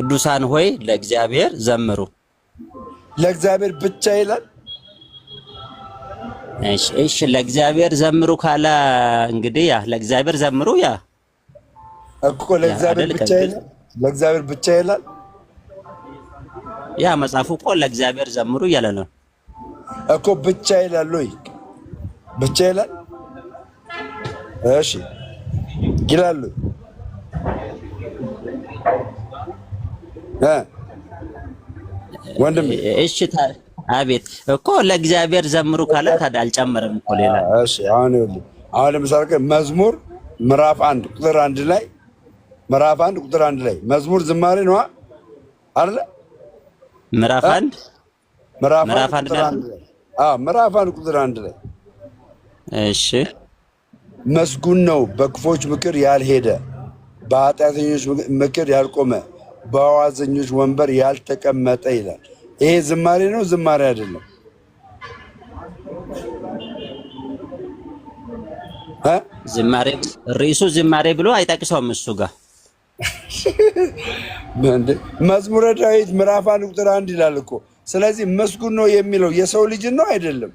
ቅዱሳን ሆይ ለእግዚአብሔር ዘምሩ። ለእግዚአብሔር ብቻ ይላል። እሺ ለእግዚአብሔር ዘምሩ ካለ እንግዲህ ያ ለእግዚአብሔር ዘምሩ ያ እኮ ለእግዚአብሔር ብቻ ይላል። ለእግዚአብሔር ብቻ ይላል። ያ መጽሐፉ እኮ ለእግዚአብሔር ዘምሩ እያለ ነው እኮ። ብቻ ይላል ወይ? ብቻ ይላል። እሺ ይላል። ወንድም እሺ አቤት እኮ ለእግዚአብሔር ዘምሩ ካለ ታዲያ አልጨመረም እኮ ሌላ። እሺ አሁን ለምሳሌ መዝሙር ምዕራፍ 1 ቁጥር 1 ላይ መዝሙር ዝማሬ ነው አይደል? ምዕራፍ 1 ቁጥር 1 ላይ እሺ መስጉን ነው በክፎች ምክር ያልሄደ፣ በኃጢአተኞች ምክር ያልቆመ፣ በዋዘኞች ወንበር ያልተቀመጠ ይላል። ይሄ ዝማሬ ነው? ዝማሬ አይደለም። ዝማሬ ርዕሱ ዝማሬ ብሎ አይጠቅሰውም እሱ ጋር። መዝሙረ ዳዊት ምዕራፍ 1 ቁጥር 1 ይላል እኮ። ስለዚህ መስጉን ነው የሚለው የሰው ልጅ ነው አይደለም?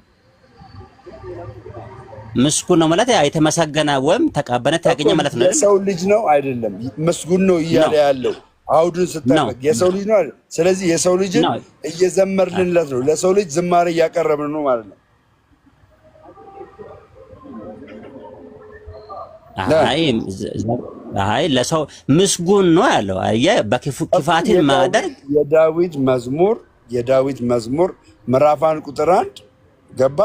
ምስጉን ነው ማለት የተመሰገነ ወይም ተቀባይነት ያገኘ ማለት ነው። የሰው ልጅ ነው አይደለም? መስጉን ነው እያለ ያለው አውዱን ስታመቅ የሰው ልጅ ነው አይደል? ስለዚህ የሰው ልጅን እየዘመርንለት ነው። ለሰው ልጅ ዝማሬ እያቀረብን ነው ማለት ነው። አይ ለሰው ምስጉን ነው ያለው። አየህ በክፋትን ማደግ የዳዊት መዝሙር ምዕራፍ 1 ቁጥር 1 ገባ።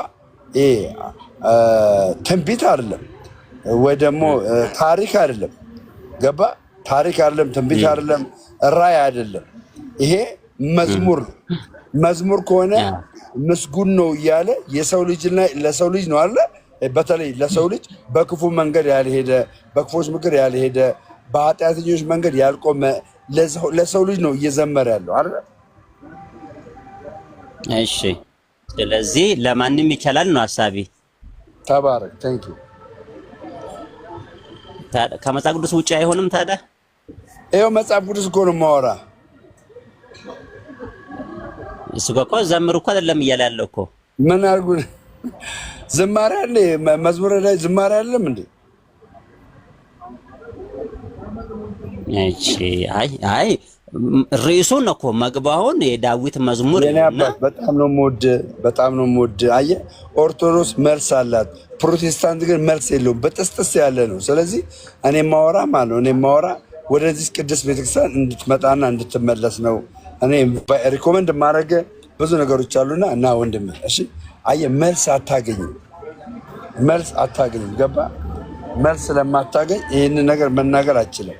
ትንቢት አይደለም ወይ ደግሞ ታሪክ አይደለም። ገባ? ታሪክ አይደለም፣ ትንቢት አይደለም፣ ራእይ አይደለም። ይሄ መዝሙር ነው። መዝሙር ከሆነ ምስጉን ነው እያለ የሰው ልጅና ለሰው ልጅ ነው አይደል? በተለይ ለሰው ልጅ በክፉ መንገድ ያልሄደ፣ በክፎች ምክር ያልሄደ፣ በኃጢአተኞች መንገድ ያልቆመ ለሰው ልጅ ነው እየዘመረ ያለው አይደል? እሺ ስለዚህ ለማንም ይቻላል ነው ሐሳቢ። ተባረክ። ታንኪ ዩ። ከመጽሐፍ ቅዱስ ውጪ አይሆንም ታዲያ? ይኸው መጽሐፍ ቅዱስ እኮ ነው የማወራ። እሱ እኮ ዘምሩ እኮ አይደለም እያለ ያለው እኮ። ምን አድርጉ? ዝማሬ አለ፣ መዝሙር ላይ ዝማሬ አይደለም እንዴ? እሺ አይ ርዕሱን እኮ መግባውን የዳዊት መዝሙር እና በጣም ነው የምወድ። አየህ ኦርቶዶክስ መልስ አላት፣ ፕሮቴስታንት ግን መልስ የለውም። በጥስጥስ ያለ ነው። ስለዚህ እኔ ማወራ ወደዚህ ቅድስት ቤተክርስቲያን እንድትመጣና እንድትመለስ ነው። እኔ ሪኮመንድ ማድረግ ብዙ ነገሮች አሉና እና ወንድም እሺ። አየህ መልስ አታገኝም። ገባ? መልስ ስለማታገኝ ይህንን ነገር መናገር አችልም።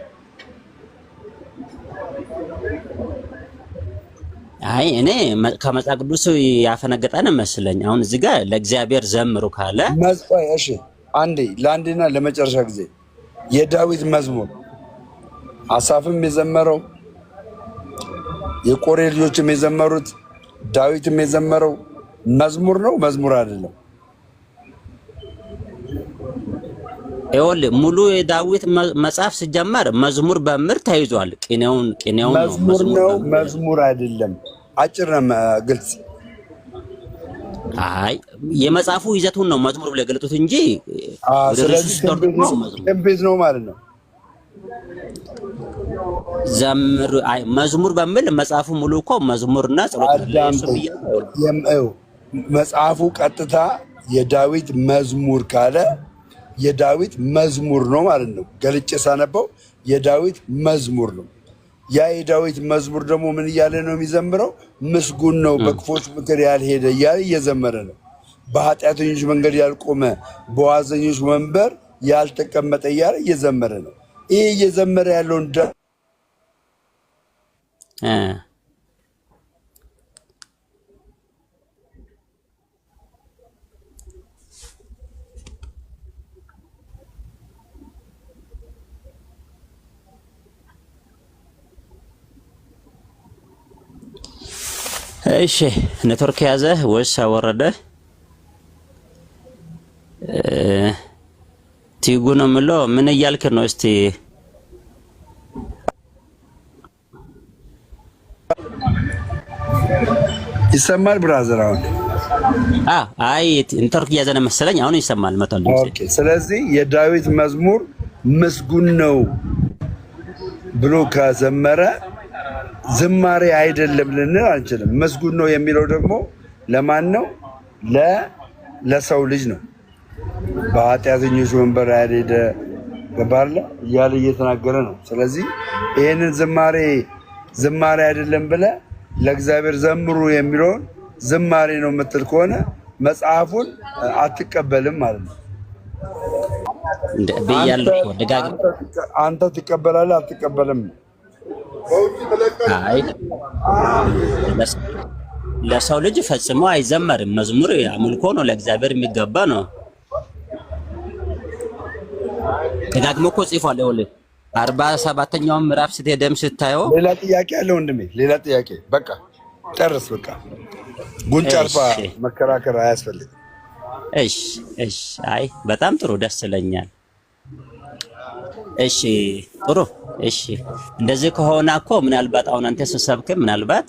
አይ እኔ ከመጽሐፍ ቅዱስ ያፈነገጠን መስለኝ። አሁን እዚህ ጋር ለእግዚአብሔር ዘምሩ ካለ እሺ፣ ለአንዴና ለመጨረሻ ጊዜ የዳዊት መዝሙር አሳፍም የዘመረው የቆሬ ልጆችም የዘመሩት ዳዊትም የዘመረው መዝሙር ነው? መዝሙር አይደለም? ይኸውልህ ሙሉ የዳዊት መጽሐፍ ሲጀመር መዝሙር በምር ተይዟል። ቅኔውን ነው መዝሙር አይደለም። አጭር ነው፣ ግልጽ። አይ የመጽሐፉ ይዘቱን ነው መዝሙር ብለው የገለጡት እንጂ ስለዚህ ትንቢት ነው ማለት ነው። ዘምር መዝሙር በሚል መጽሐፉ ሙሉ እኮ መዝሙርና ጸሎት ነው። መጽሐፉ ቀጥታ የዳዊት መዝሙር ካለ የዳዊት መዝሙር ነው ማለት ነው። ገልጬ ሳነበው የዳዊት መዝሙር ነው። ያ የዳዊት መዝሙር ደግሞ ምን እያለ ነው የሚዘምረው? ምስጉን ነው በክፎች ምክር ያልሄደ እያለ እየዘመረ ነው። በኃጢአተኞች መንገድ ያልቆመ፣ በዋዘኞች ወንበር ያልተቀመጠ እያለ እየዘመረ ነው። ይሄ እየዘመረ ያለውን እሺ ኔትወርክ ያዘ ወይስ አወረደ? ቲጉ ነው የምለው። ምን እያልክ ነው? እስቲ ይሰማል ብራዘር? አሁን አይ ኢንተርክ እያዘነ መሰለኝ። አሁን ይሰማል መቷል። ኦኬ። ስለዚህ የዳዊት መዝሙር ምስጉን ነው ብሎ ከዘመረ ዝማሬ አይደለም ልንል አንችልም። ምስጉን ነው የሚለው ደግሞ ለማን ነው? ለሰው ልጅ ነው። በኃጢአተኞች ወንበር ያልሄደ ገባለ እያለ እየተናገረ ነው። ስለዚህ ይህንን ዝማሬ አይደለም ብለህ ለእግዚአብሔር ዘምሩ የሚለውን ዝማሬ ነው የምትል ከሆነ መጽሐፉን አትቀበልም ማለት ነው። አንተ ትቀበላለህ አትቀበልም? አይ ለሰው ልጅ ፈጽሞ አይዘመርም። መዝሙር አምልኮ ነው፣ ለእግዚአብሔር የሚገባ ነው። ደጋግሞ እኮ ጽፏል። ይኸውልህ 47ኛው ምዕራፍ ስትሄድም ስታየው ሌላ ጥያቄ አለ ወንድሜ፣ ሌላ ጥያቄ። በቃ ጨርስ። በቃ ጉንጭ አልፋ መከራከር አያስፈልግም። እሺ። አይ በጣም ጥሩ፣ ደስ ይለኛል። እሺ ጥሩ። እሺ እንደዚህ ከሆነ እኮ ምናልባት አሁን አንተ ስትሰብክ ምናልባት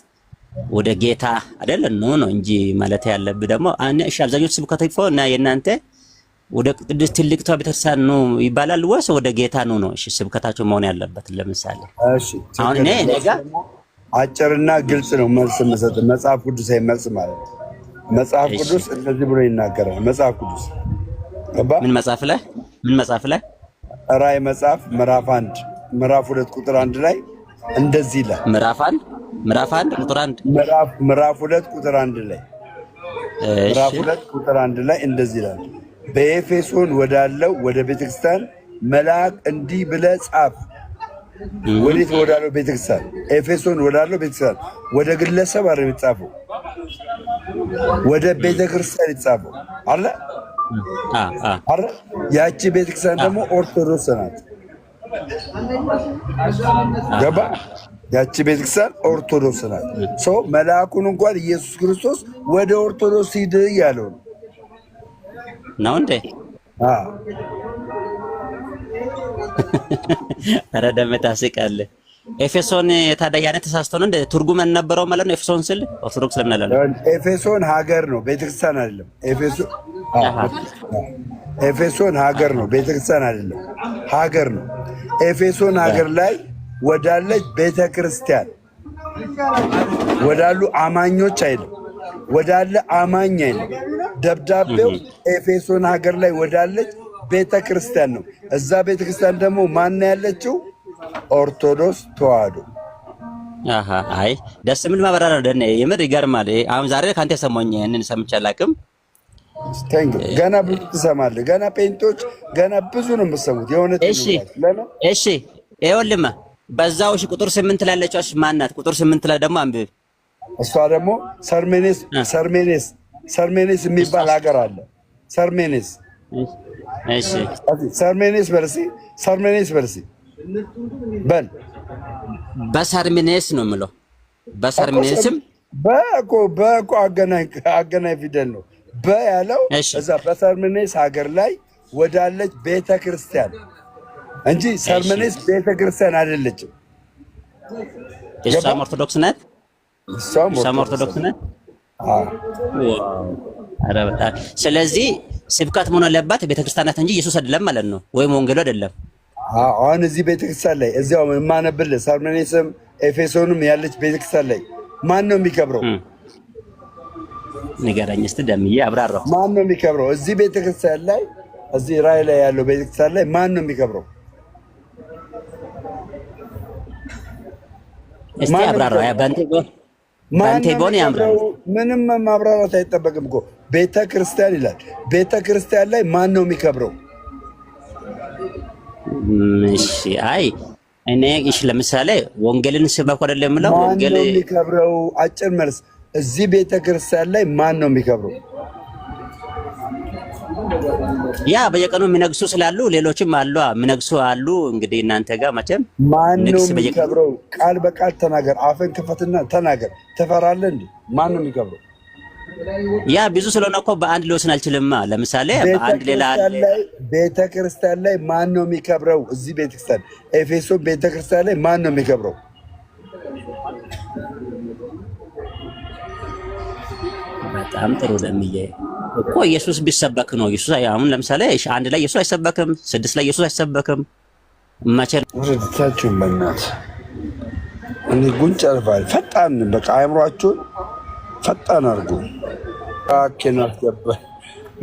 ወደ ጌታ አይደል ነው እንጂ ማለት ያለብህ ደግሞ እሺ አብዛኞቹ ስብከቶች እኮ እና የእናንተ ወደ ቅድስት ትልቅቷ ቤተክርስቲያን ነው ይባላል ወይስ ወደ ጌታ ነው? እሺ ስብከታቸው መሆን ያለበት ለምሳሌ እሺ አሁን እኔ ጋር አጭርና ግልጽ ነው መልስ መሰጥ። መጽሐፍ ቅዱሳዊ መልስ ማለት ነው። መጽሐፍ ቅዱስ እንደዚህ ብሎ ይናገራል። መጽሐፍ ቅዱስ ምን መጽሐፍ ላይ ራዕይ መጽሐፍ ምዕራፍ 2 ቁጥር 1 ላይ እንደዚህ ይላል። ምዕራፍ 1 ቁጥር 1 ምዕራፍ 2 ቁጥር 1 ላይ ምዕራፍ 2 ቁጥር 1 ላይ እንደዚህ ይላል። በኤፌሶን ወዳለው ወደ ቤተክርስቲያን መልአክ እንዲህ ብለህ ጻፍ። ወዴት ወዳለው ቤተክርስቲያን? ኤፌሶን ወዳለው ቤተክርስቲያን። ወደ ግለሰብ አይደል የተጻፈው፣ ወደ ቤተክርስቲያን የተጻፈው አለ አረ ያቺ ቤተክርስቲያን ደግሞ ኦርቶዶክስ ናት። ገባ? ያቺ ቤተክርስቲያን ኦርቶዶክስ ናት። ሰው መልአኩን እንኳን ኢየሱስ ክርስቶስ ወደ ኦርቶዶክስ ሂድ ያለው ነው እንዴ? አረ ደም ታስቃለህ። ኤፌሶን ታዲያ ያኔ ተሳስቶ ነው እንደ ትርጉም ነበረው ማለት ነው። ኤፌሶን ስል ኦርቶዶክስ ለምን አላለም? ኤፌሶን ሀገር ነው፣ ቤተክርስቲያን አይደለም። ኤፌሶን ሀገር ነው፣ ቤተክርስቲያን አይደለም፣ ሀገር ነው። ኤፌሶን ሀገር ላይ ወዳለች ቤተክርስቲያን ወዳሉ አማኞች አይደለም፣ ወዳለ አማኝ አይደለም። ደብዳቤው ኤፌሶን ሀገር ላይ ወዳለች ቤተክርስቲያን ነው። እዛ ቤተክርስቲያን ደግሞ ማን ያለችው? ኦርቶዶክስ ተዋህዶ። አይ ደስ የሚል ማብራሪያ ነው። ደኔ የምር ይገርማል። አሁን ዛሬ ካንተ ሰሞኝ እንን ሰምቼ አላውቅም። ገና ብዙ ትሰማለህ። ገና ፔንቶች ገና ብዙ ነው የምትሰሙት። የሆነ እሺ ይኸውልህ በዛው ቁጥር 8 ላይ ያለችው ማን ናት? ቁጥር 8 ላይ ደግሞ አንብብ። እሷ ደግሞ ሰርሜኔስ የሚባል ሀገር አለ። ሰርሜኔስ በርሲ በል በሰርሜኔስ ነው የምለው። በሰርሜኔስም በእኮ አገናኝ ፊደል ነው። ያለው እዛ በሰርሜኔስ ሀገር ላይ ወዳለች ቤተክርስቲያን እንጂ ሰርሜኔስ ቤተክርስቲያን አይደለችም። እሷም ኦርቶዶክስ ናት። እሷም ኦርቶዶክስ ናት። ኧረ በጣም ስለዚህ ስብከት መሆን አለባት ቤተክርስቲያን ናት እንጂ ኢየሱስ አይደለም ማለት ነው፣ ወይም ወንጌሉ አይደለም። አሁን እዚህ ቤተክርስቲያን ላይ እዚያው የማነብልህ ሰርሜኔስም ኤፌሶንም ያለች ቤተክርስቲያን ላይ ማን ነው የሚከብረው? ንገረኝ እስቲ ደምዬ አብራራው። ማን ነው የሚከብረው? እዚህ ቤተክርስቲያን ላይ እዚህ ራዕይ ላይ ያለው ቤተክርስቲያን ላይ ማን ነው የሚከብረው? እስቲ አብራራው። ባንቴ ጎን ያምራል። ምንም ማብራራት አይጠበቅም እኮ ቤተክርስቲያን ይላል። ቤተክርስቲያን ላይ ማን ነው የሚከብረው? እሺ አይ እኔ ለምሳሌ ወንጌልን ስበክ አይደለም የምለው ወንጌል ማን ነው የሚከብረው? አጭር መልስ። እዚህ ቤተክርስቲያን ላይ ማን ነው የሚከብረው? ያ በየቀኑ የሚነግሱ ስላሉ ሌሎችም አሉ የሚነግሱ አሉ። እንግዲህ እናንተ ጋር መቼም ማን ነው የሚከብረው? ቃል በቃል ተናገር። አፍን ክፈትና ተናገር። ትፈራለህ እንዴ? ማን ነው የሚከብረው? ያ ብዙ ስለሆነ እኮ በአንድ ሊወስን አልችልማ። ለምሳሌ በአንድ ሌላ ቤተክርስቲያን ላይ ማን ነው የሚከብረው? እዚህ ቤተክርስቲያን ኤፌሶን ቤተክርስቲያን ላይ ማን ነው የሚከብረው? በጣም ጥሩ ለምዬ እኮ ኢየሱስ ቢሰበክ ነው። ኢየሱስ አሁን ለምሳሌ አንድ ላይ ኢየሱስ አይሰበክም፣ 6 ላይ ኢየሱስ አይሰበክም። መቼ ወደታችሁን በእናትህ እኔ ጉንጭ አልፋል። ፈጣን በቃ አይምሯችሁን ፈጣን አድርጉ። አኬን አስገባ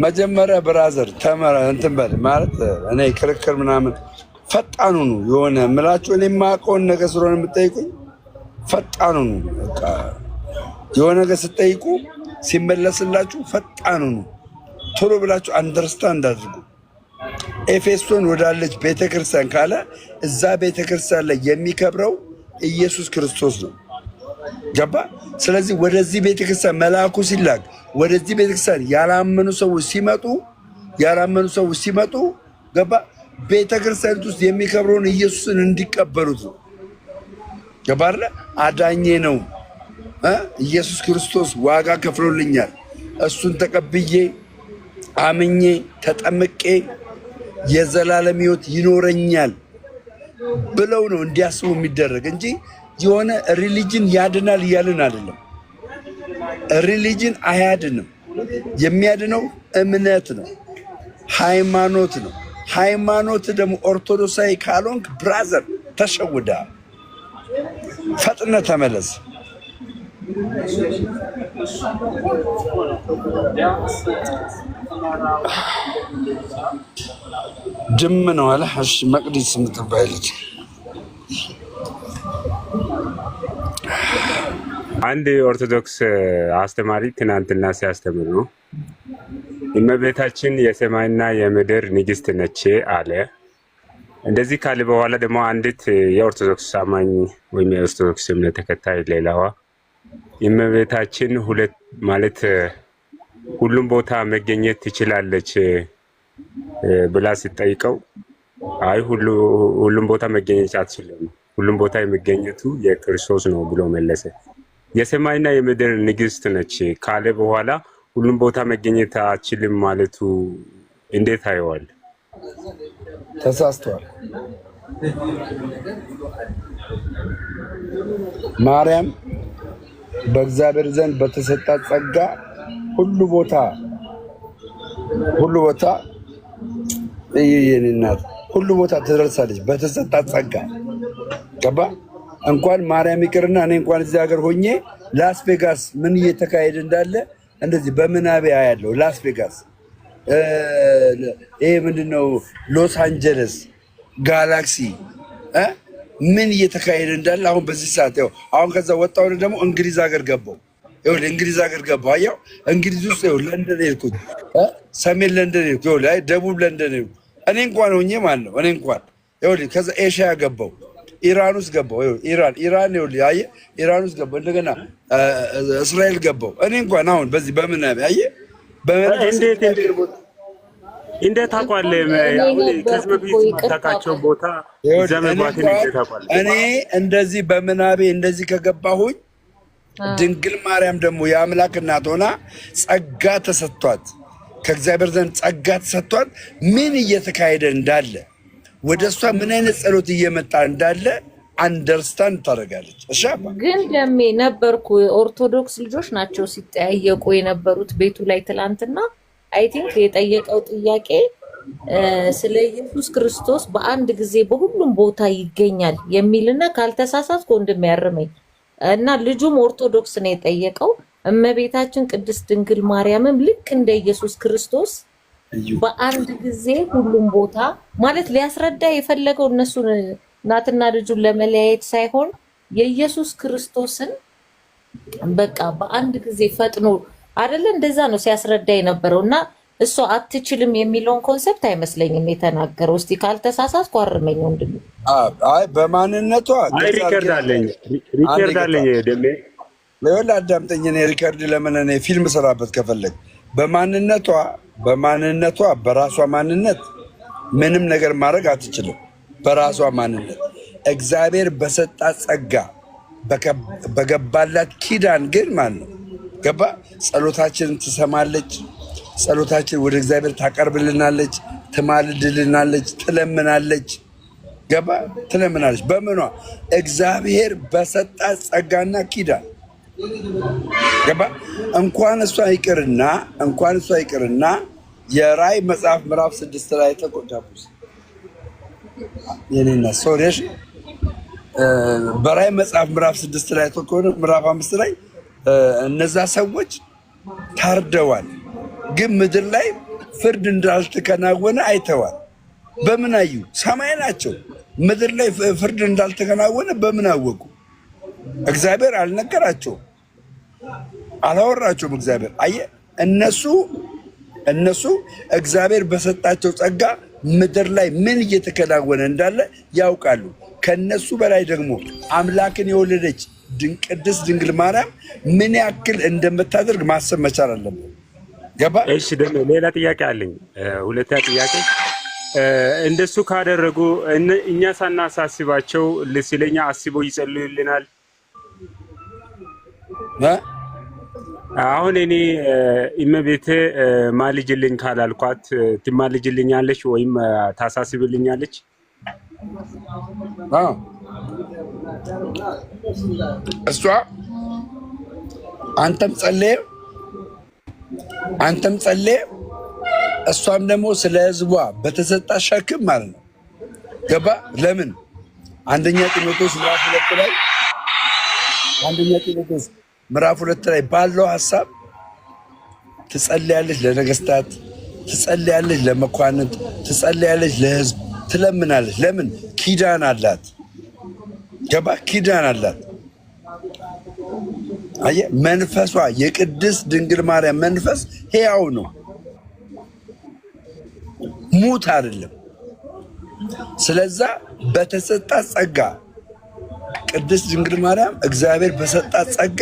መጀመሪያ ብራዘር ተመራ እንትን በል ማለት እኔ ክርክር ምናምን ፈጣኑ ነው የሆነ የምላችሁ እኔ የማውቀውን ነገር ስለሆነ የምጠይቁኝ ፈጣኑ ነው። በቃ የሆነ ነገር ስትጠይቁ ሲመለስላችሁ ፈጣኑ ነው። ቶሎ ብላችሁ አንደርስታንድ አድርጉ። ኤፌሶን ወዳለች ቤተክርስቲያን ካለ እዛ ቤተክርስቲያን ላይ የሚከብረው ኢየሱስ ክርስቶስ ነው። ገባ? ስለዚህ ወደዚህ ቤተክርስቲያን መልአኩ ሲላክ ወደዚህ ቤተክርስቲያን ያላመኑ ሰዎች ሲመጡ ገባ? ቤተክርስቲያን ውስጥ የሚከብረውን ኢየሱስን እንዲቀበሉት ነው። ገባ? አዳኜ ነው ኢየሱስ ክርስቶስ ዋጋ ከፍሎልኛል፣ እሱን ተቀብዬ አምኜ ተጠምቄ የዘላለም ሕይወት ይኖረኛል ብለው ነው እንዲያስቡ የሚደረግ እንጂ የሆነ ሪሊጅን ያድናል እያልን አይደለም። ሪሊጅን አያድንም። የሚያድነው እምነት ነው፣ ሃይማኖት ነው። ሃይማኖት ደግሞ ኦርቶዶክሳዊ ካልሆንክ ብራዘር ተሸውዳ ፈጥነ ተመለስ። ድም ነው አለ። እሺ መቅዲስ የምትባይ ልጅ አንድ ኦርቶዶክስ አስተማሪ ትናንትና ሲያስተምር ነው እመቤታችን የሰማይና የምድር ንግስት ነች አለ። እንደዚህ ካለ በኋላ ደግሞ አንዲት የኦርቶዶክስ አማኝ ወይም የኦርቶዶክስ እምነት ተከታይ ሌላዋ እመቤታችን ሁለት ማለት ሁሉም ቦታ መገኘት ትችላለች ብላ ስትጠይቀው አይ ሁሉም ቦታ መገኘት አትችልም፣ ሁሉም ቦታ የሚገኘቱ የክርስቶስ ነው ብሎ መለሰ። የሰማይና የምድር ንግስት ነች ካለ በኋላ ሁሉም ቦታ መገኘት አትችልም ማለቱ እንዴት አይዋል? ተሳስተዋል። ማርያም በእግዚአብሔር ዘንድ በተሰጣት ጸጋ ሁሉ ቦታ የኔናት ሁሉ ቦታ ትደርሳለች። በተሰጣት ጸጋ ገባ? እንኳን ማርያም ይቅርና እኔ እንኳን እዚህ ሀገር ሆኜ ላስ ቬጋስ ምን እየተካሄደ እንዳለ እንደዚህ በምናቤ ያለው ላስ ቬጋስ ይሄ ምንድነው ሎስ አንጀለስ ጋላክሲ ምን እየተካሄደ እንዳለ አሁን በዚህ ሰዓት ያው አሁን ከዛ ወጣው ደግሞ እንግሊዝ ሀገር ገባው። ይኸውልህ እንግሊዝ ሀገር ገባው። አየው እንግሊዝ ውስጥ ይኸው ለንደን ሄድኩት፣ ሰሜን ለንደን ሄድኩ፣ ይኸውልህ ደቡብ ለንደን ሄድኩ። እኔ እንኳን ሆኜ ማለት ነው እኔ እንኳን ይኸውልህ ከዛ ኤሽያ ገባው፣ ኢራን ውስጥ ገባው። ይኸውልህ ኢራን ይኸውልህ አየህ ኢራን ውስጥ ገባው። እንደገና እስራኤል ገባው። እኔ እንኳን አሁን በዚህ በምን አየህ እንዴት ታውቃለህ? ከዚህ በፊት የማታውቃቸው ቦታ ዘመባትን እንዴት ታውቃለህ? እኔ እንደዚህ በምናቤ እንደዚህ ከገባሁኝ ድንግል ማርያም ደግሞ የአምላክ እናት ሆና ጸጋ ተሰጥቷት ከእግዚአብሔር ዘንድ ጸጋ ተሰጥቷት ምን እየተካሄደ እንዳለ ወደ እሷ ምን አይነት ጸሎት እየመጣ እንዳለ አንደርስታንድ ታደርጋለች። እሺ ግን ደሜ ነበርኩ ኦርቶዶክስ ልጆች ናቸው ሲጠያየቁ የነበሩት ቤቱ ላይ ትላንትና አይ ቲንክ የጠየቀው ጥያቄ ስለ ኢየሱስ ክርስቶስ በአንድ ጊዜ በሁሉም ቦታ ይገኛል የሚልና ካልተሳሳትኩ ወንድም ያርመኝ እና ልጁም ኦርቶዶክስ ነው የጠየቀው። እመቤታችን ቅድስት ድንግል ማርያምም ልክ እንደ ኢየሱስ ክርስቶስ በአንድ ጊዜ ሁሉም ቦታ ማለት ሊያስረዳ የፈለገው እነሱን እናትና ልጁን ለመለያየት ሳይሆን የኢየሱስ ክርስቶስን በቃ በአንድ ጊዜ ፈጥኖ አይደለ እንደዛ ነው ሲያስረዳ የነበረው እና እሷ አትችልም የሚለውን ኮንሰፕት አይመስለኝም የተናገረው። እስቲ ካልተሳሳትኩ አርመኝ ወንድም። አይ በማንነቷ ሪከርድ አለኝ ደሜ ለወላ አዳምጠኝ። እኔ ሪከርድ ለምን እኔ ፊልም ሰራበት ከፈለግ በማንነቷ በራሷ ማንነት ምንም ነገር ማድረግ አትችልም። በራሷ ማንነት እግዚአብሔር በሰጣት ጸጋ በገባላት ኪዳን ግን ማን ነው ገባ ጸሎታችንን ትሰማለች። ጸሎታችን ወደ እግዚአብሔር ታቀርብልናለች፣ ትማልድልናለች፣ ትለምናለች። ገባ ትለምናለች። በምኗ? እግዚአብሔር በሰጣት ጸጋና ኪዳን ገባ። እንኳን እሷ ይቅርና የራእይ መጽሐፍ ምዕራፍ 6 ላይ ተቆጣቁስ የኔና ሶሪሽ በራእይ መጽሐፍ ምዕራፍ 6 ላይ ተቆጣ ምዕራፍ 5 ላይ እነዛ ሰዎች ታርደዋል፣ ግን ምድር ላይ ፍርድ እንዳልተከናወነ አይተዋል። በምን አዩ? ሰማይ ናቸው። ምድር ላይ ፍርድ እንዳልተከናወነ በምን አወቁ? እግዚአብሔር አልነገራቸውም፣ አላወራቸውም። እግዚአብሔር አየህ፣ እነሱ እግዚአብሔር በሰጣቸው ጸጋ ምድር ላይ ምን እየተከናወነ እንዳለ ያውቃሉ። ከነሱ በላይ ደግሞ አምላክን የወለደች ቅድስት ድንግል ማርያም ምን ያክል እንደምታደርግ ማሰብ መቻል አለብን። ገባ? እሺ፣ ደግሞ ሌላ ጥያቄ አለኝ። ሁለተኛ ጥያቄ እንደሱ ካደረጉ እኛ ሳናሳስባቸው ስለኛ አስበው ይጸልዩልናል። አሁን እኔ እመቤቴ ማልጅልኝ ካላልኳት ትማልጅልኛለች ወይም ታሳስብልኛለች? እሷ አንተም ጸልየ እሷም ደግሞ ስለ ሕዝቧ በተሰጣ ሸክም ማለት ነው። ገባ? ለምን አንደኛ ጢሞቴዎስ ምዕራፍ 2 ላይ ባለው ሐሳብ ትጸልያለች፣ ለነገስታት ትጸልያለች፣ ለመኳንንት ትጸልያለች፣ ለሕዝብ ትለምናለች። ለምን? ኪዳን አላት። ገባ? ኪዳን አላት። አየህ፣ መንፈሷ የቅድስት ድንግል ማርያም መንፈስ ሕያው ነው፣ ሙት አይደለም። ስለዛ በተሰጣት ጸጋ ቅድስት ድንግል ማርያም እግዚአብሔር በሰጣት ጸጋ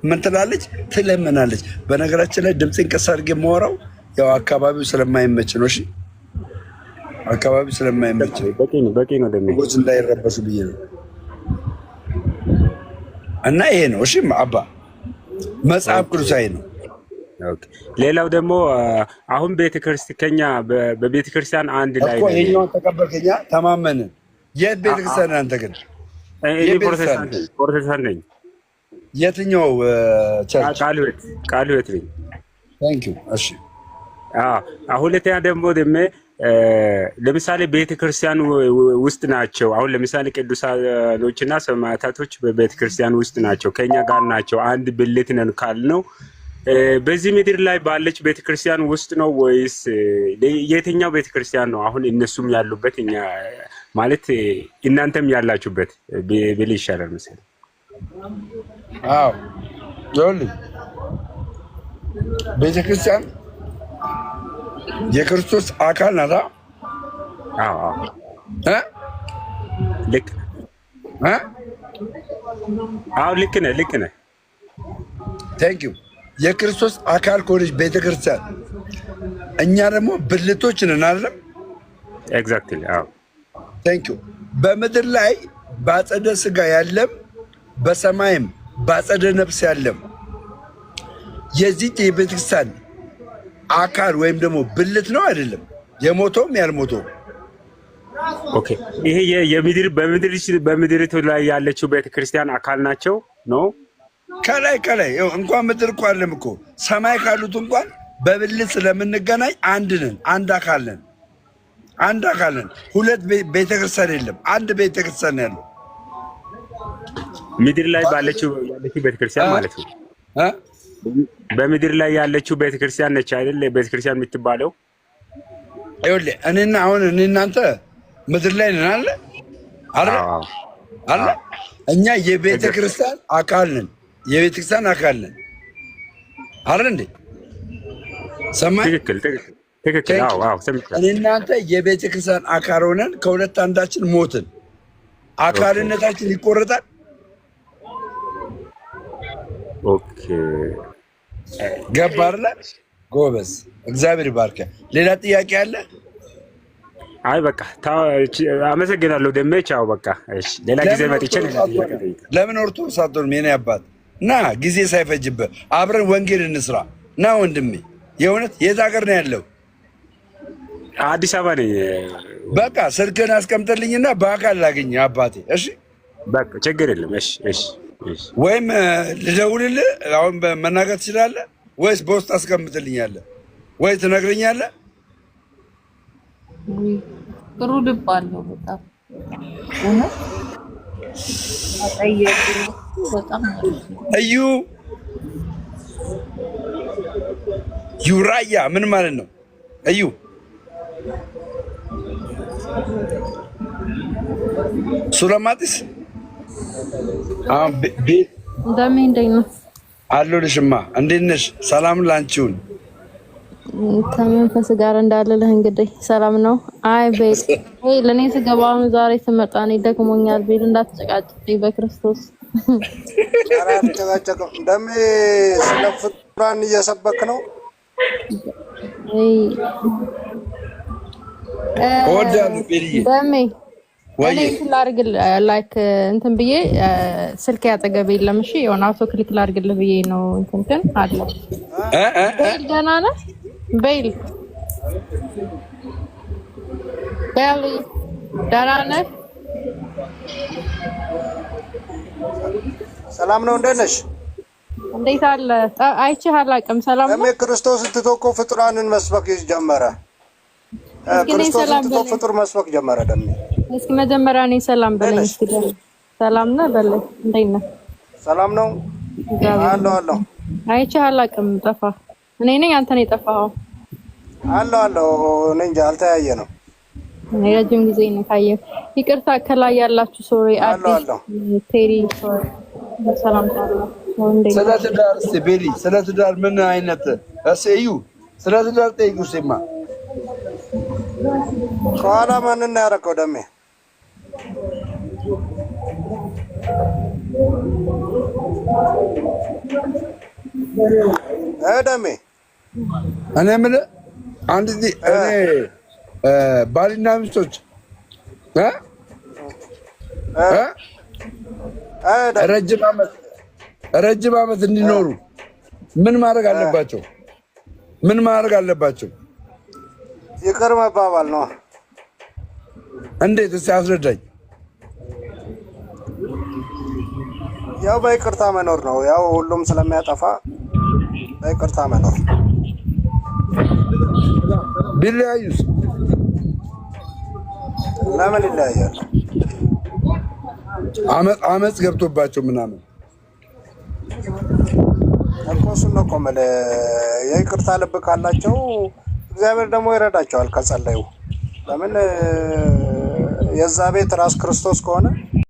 ምን ትላለች? ትለምናለች። በነገራችን ላይ ድምፅን ቀስ አድርጌ የማወራው ያው አካባቢው ስለማይመች ነው። እሺ፣ አካባቢው ስለማይመች በቂ ነው ሰዎች እንዳይረበሱ ብዬ ነው። እና ይሄ ነው። እሺ፣ አባ መጽሐፍ ቅዱሳዊ ነው። ሌላው ደግሞ አሁን ቤተክርስቲያንኛ በቤተክርስቲያን አንድ ላይ እኮ ይሄኛውን ተቀበልከኛ ተማመንን። የት ቤተክርስቲያን አንተ ግን? እኔ ፕሮቴስታንት ነኝ። የትኛው ቸርች? ቃለ ሕይወት ነኝ። ታንክ ዩ። እሺ፣ ሁለተኛ ደግሞ ለምሳሌ ቤተክርስቲያን ውስጥ ናቸው። አሁን ለምሳሌ ቅዱሳኖችና ሰማዕታቶች በቤተክርስቲያን ውስጥ ናቸው፣ ከኛ ጋር ናቸው፣ አንድ ብልት ነን ካልነው በዚህ ምድር ላይ ባለች ቤተክርስቲያን ውስጥ ነው ወይስ የትኛው ቤተክርስቲያን ነው? አሁን እነሱም ያሉበት እኛ ማለት እናንተም ያላችሁበት ብል ይሻላል መሰለኝ። አዎ ጆሊ ቤተክርስቲያን የክርስቶስ አካል ናታ። አዎ ልክ ነህ። ታንክ ዩ። የክርስቶስ አካል ከሆነች ቤተክርስቲያን እኛ ደግሞ ብልቶች ነን አይደለም? ኤግዛክትሊ። አዎ ታንክ ዩ። በምድር ላይ ባጸደ ስጋ ያለም በሰማይም ባጸደ ነፍስ ያለም የዚህ የቤተክርስቲያን አካል ወይም ደግሞ ብልት ነው አይደለም? የሞተውም ያልሞተውም። ኦኬ። ይሄ በምድሪቱ ላይ ያለችው ቤተክርስቲያን አካል ናቸው ነው? ከላይ እንኳን ምድር እኮ አለም እኮ ሰማይ ካሉት እንኳን በብልት ስለምንገናኝ አንድ ነን፣ አንድ አካል ነን። ሁለት ቤተክርስቲያን የለም፣ አንድ ቤተክርስቲያን ያለው ምድር ላይ ያለችው ቤተክርስቲያን ማለት ነው። በምድር ላይ ያለችው ቤተክርስቲያን ነች አይደል? ቤተክርስቲያን የምትባለው ይኸውልህ፣ አሁን እናንተ ምድር ላይ ነን አለ። እኛ የቤተክርስቲያን አካል ነን። አይደል እንዴ? ሰማይ ትክክል። አዎ ሰምቻለሁ። እናንተ የቤተክርስቲያን አካል ሆነን ከሁለት አንዳችን ሞትን፣ አካልነታችን ይቆረጣል። ኦኬ፣ ገባ አይደል? ጎበዝ፣ እግዚአብሔር ይባርክ። ሌላ ጥያቄ አለ? አይ በቃ አመሰግናለሁ። ደሜቻው በቃ እሺ፣ ሌላ ጊዜ መጥቼ ለምን ኦርቶዶክስ አትሆንም? የኔ አባት ና፣ ጊዜ ሳይፈጅብህ አብረን ወንጌል እንስራ። ና ወንድሜ፣ የእውነት የት ሀገር ነው ያለው? አዲስ አበባ ነኝ። በቃ ስልክህን አስቀምጥልኝና በአካል ላገኝ አባቴ። እሺ በቃ ችግር የለም። እሺ እሺ እሺ። ወይም ልደውልልህ አሁን መናገር ትችላለህ ወይስ በውስጥ አስቀምጥልኛለህ ወይ ትነግረኛለህ? ጥሩ ልብ አለው በጣም እዩ ዩራያ ምን ማለት ነው? እዩ ሱለማጢስ ቤት እንደምን እንደምን አለሁልሽማ። እንዴት ነሽ? ሰላም ላንቺውን ከመንፈስ ጋር እንዳለልህ እንግዲህ ሰላም ነው። አይ ቤት ለኔ ስገባው ዛሬ ስመጣ እኔ ደክሞኛል። ቤት እንዳትጨቃጭኝ በክርስቶስ አራት ተጋጨቀ ደሜ ስለ ፍጡራን እየሰበክ ነው። ደሜ ወይ ላርግ ላይክ እንትን ብዬ ስልክ ያጠገብ የለም። እሺ የሆነ አውቶ ክሊክ ላርግልህ ብዬ ነው። እንትን አለ ደህና ነህ? ቤል ቤሊ ደህና ነህ? ሰላም ነው። እንዴት ነሽ? እንዴት አለ? አይቼህ አላውቅም። ሰላም ነው። ክርስቶስን ትቶ እኮ ፍጡራንን መስበክ ጀመረ። ክርስቶስን ትቶ ፍጡር መስበክ ጀመረ። ደሜ እስኪ መጀመሪያ እኔ ሰላም በለኝ እስኪ። ሰላም ነህ በለኝ። እንዴት ነህ? ሰላም ነው አለሁ። አይቼህ አላውቅም። ጠፋህ። እኔ ነኝ አንተ ነህ የጠፋኸው? አለሁ። እኔ እንጃ አልተያየንም። ረጅም ጊዜ ነው ካየህ። ይቅርታ ከላይ ያላችሁ ሶሪ አዲስ ቴሪ ሶሪ ሰላም ታላ ስለ ትዳር እስኪ ቤሊ ስለ ትዳር ምን አይነት እዩ ስለ ትዳር ጠይቁ። ሲማ ከኋላ ማንን ያደረገው? ደሜ ደሜ እኔ ምን አንድ እኔ ባልና ሚስቶች ረጅም ዓመት እንዲኖሩ ምን ማድረግ አለባቸው? ምን ማድረግ አለባቸው? ይቅር መባባል ነው። እንዴት? እስኪ አስረዳኝ። ያው በይቅርታ መኖር ነው። ያው ሁሉም ስለሚያጠፋ በይቅርታ መኖር። ቢለያዩስ? ለምን ይለያያል? አመፅ ገብቶባቸው ምናምን እኮ እሱን ነው እኮ የምልህ። የይቅርታ ልብ ካላቸው እግዚአብሔር ደግሞ ይረዳቸዋል ከጸለዩ። ለምን የዛ ቤት ራስ ክርስቶስ ከሆነ